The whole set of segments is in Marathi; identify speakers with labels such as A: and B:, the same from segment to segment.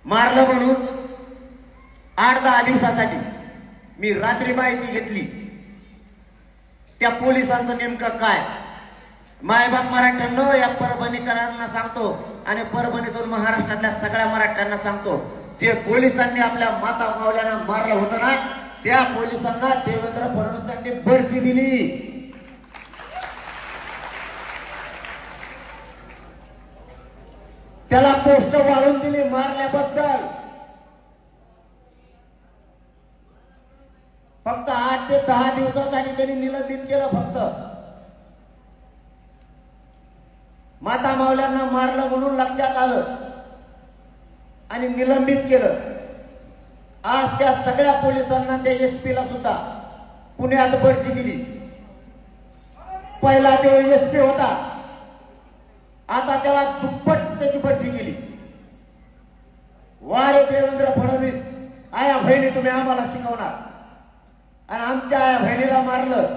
A: मारलं म्हणून 8-10 दिवसासाठी मी रात्री माहिती घेतली त्या पोलिसांचं नेमकं काय। मायबाप मराठ्यांनो, या परभणीकरांना सांगतो आणि परभणीतून महाराष्ट्रातल्या सगळ्या मराठ्यांना सांगतो, जे पोलिसांनी आपल्या माता मावल्यांना मारलं होतं ना, त्या पोलिसांना देवेंद्र फडणवीसांनी बढती दिली। त्याला पोस्ट वाढवून दिली मारल्याबद्दल। फक्त 8 ते 10 दिवसासाठी त्यांनी निलंबित केलं। फक्त माता मावल्यांना मारलं म्हणून लक्षात आलं आणि निलंबित केलं। आज त्या सगळ्या पोलिसांना, त्या एसपी ला सुद्धा पुण्यात बढती दिली। पहिला तो एसपी होता, आता त्याला दुप्पट त्याची बढती केली। वारे देवेंद्र फडणवीस, आया बहिणी तुम्ही आम्हाला शिकवणार आणि आमच्या आया बहिणीला मारलं,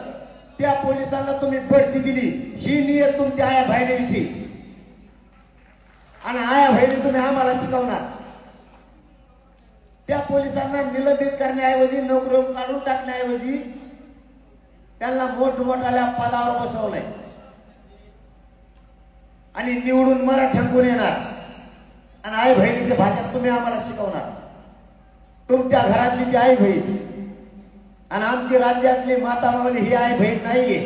A: त्या पोलिसांना तुम्ही बढती दिली। ही नियत तुमच्या आया बहिणीविषयी, आणि आया बहिणी तुम्ही आम्हाला शिकवणार। त्या पोलिसांना निलंबित करण्याऐवजी, नोकरीवरून काढून टाकण्याऐवजी त्यांना मोठमोठ्या पदावर बसवलंय आणि निवडून मराठ्यांकडून येणार आणि आई बहिणीच्या भाषेत तुम्ही आम्हाला शिकवणार। तुमच्या घरातली ती आई बहीण आणि आमची राज्यातली माता मावली ही आई बहीण नाहीये।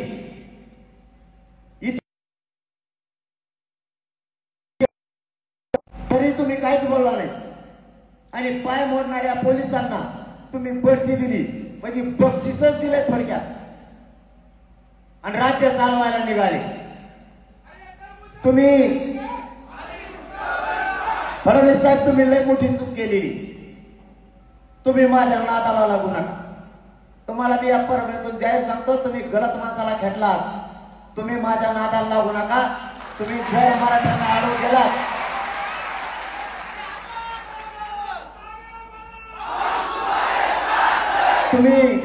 A: तरी तुम्ही काहीच बोलला नाही आणि पाय मोडणाऱ्या पोलिसांना तुम्ही बढती दिली, म्हणजे बक्षीसच दिले थोडक्यात, आणि राज्य चालवायला निघाले। तुम्ही फडणवीस साहेब, तुम्ही लय मोठी चूक केलेली। तुम्ही माझ्या नादाला लागू नका। तुम्हाला मी या परभणीतून जाहीर सांगतो, तुम्ही गलत माणसाला खेटलात। तुम्ही माझ्या नादाला लागू नका। तुम्ही जर मराठ्यांना अडवून गेलात, तुम्ही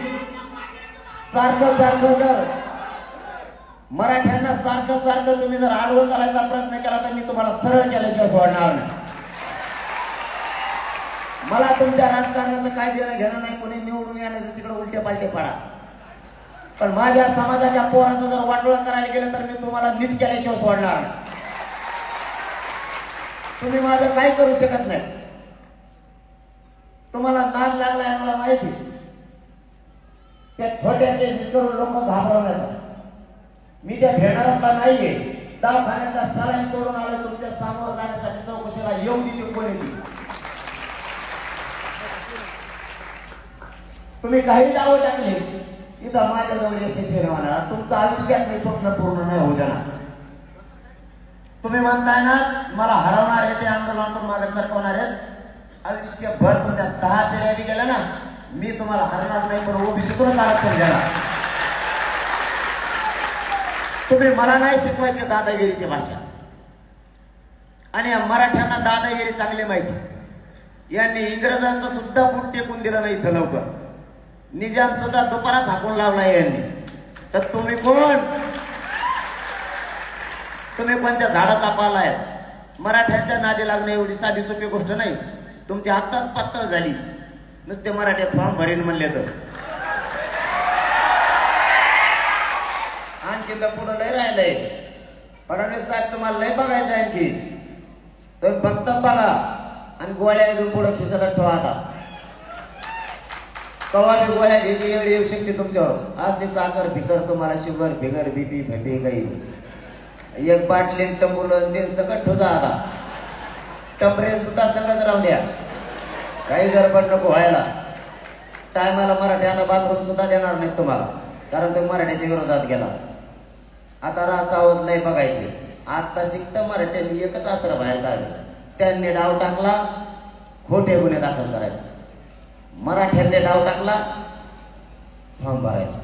A: सारखं जर मराठ्यांना सारखं तुम्ही जर आडवं करायचा प्रयत्न केला तर मी तुम्हाला सरळ केल्याशिवाय सोडणार नाही। मला तुमच्या राजकारणाचं काय देणं घेणं नाही। कोणी निवडून येण्याचं तिकडे उलटे पालटे पडा, पण माझ्या समाजाच्या पोरांचं जर वाटोळं करायला गेलं तर मी तुम्हाला नीट केल्याशिवाय सोडणार नाही। तुम्ही माझं काही करू शकत नाही। तुम्हाला नाद लागलाय मला माहिती, त्या छोट्या केसेस करून लोक घाबरवण्याचा। मी त्या भेटणारा नाहीये। दवाखान्याचा सलाईन करून आलो तुमच्या सामोर जाण्यासाठी, चौकशीला येऊ दिली कोणी ती। तुम्ही काही दावे टाकले इथं माझ्याजवळ यशस्वी होणार, तुमचं आयुष्यात स्वप्न पूर्ण नाही होऊ देणार। तुम्ही म्हणताय ना मला हरवणार आहे, ते आंदोलनातून मागे सरकवणार आहेत। आयुष्यभर तुमच्या 10 पिढ्या बी गेल्या ना, मी तुम्हाला हरणार नाही, पण ओबीसीतूनच आरक्षण देणार। तुम्ही मला नाही शिकवायचे दादागिरीची भाषा, आणि मराठ्यांना दादागिरी चांगली माहिती। यांनी इंग्रजांचं सुद्धा बुट टेकून दिलं नाही इथं लवकर, निजाम सुद्धा दुपारात हाकून लावला यांनी। तर तुम्ही कोण? तुम्ही कोणत्या झाडाचा पाला आहे? मराठ्यांच्या नादी लागणं एवढी साधी सोपी गोष्ट नाही। तुमची हातात पातळ झाली, नुसते मराठी फॉर्म भरीन म्हणले तर आणखी तर पुढं लय राहिलंय। फडणवीस साहेब तुम्हाला लय बघायचं आणखी, तुम्ही फक्त बघा आणि गोळ्या घेऊन पुढे खिशाला ठेवा। आता कवा बी गोळ्या घ्यायची एवढी येऊ शकते तुमच्यावर। आज ते साखर फिकर, तुम्हाला शुगर फिगर बीपी फटे काही एक बाटली टंबुलन ते सगळं ठेवा। आता टंबरेल सुद्धा सगळंच राहू द्या, काही गडबड नको व्हायला। टायमाला मराठ्यांना बाथरूम सुद्धा देणार नाही तुम्हाला, कारण तुम्ही मराठ्याच्या विरोधात गेला। आता रास्तावर नाही बघायचे। आता शिकत मराठ्यांनी एकच अस्त्र बाहेर काढलं, त्यांनी डाव टाकला खोटे गुन्हे दाखल करायचे, मराठ्यांनी डाव टाकला फॉर्म भरायचा।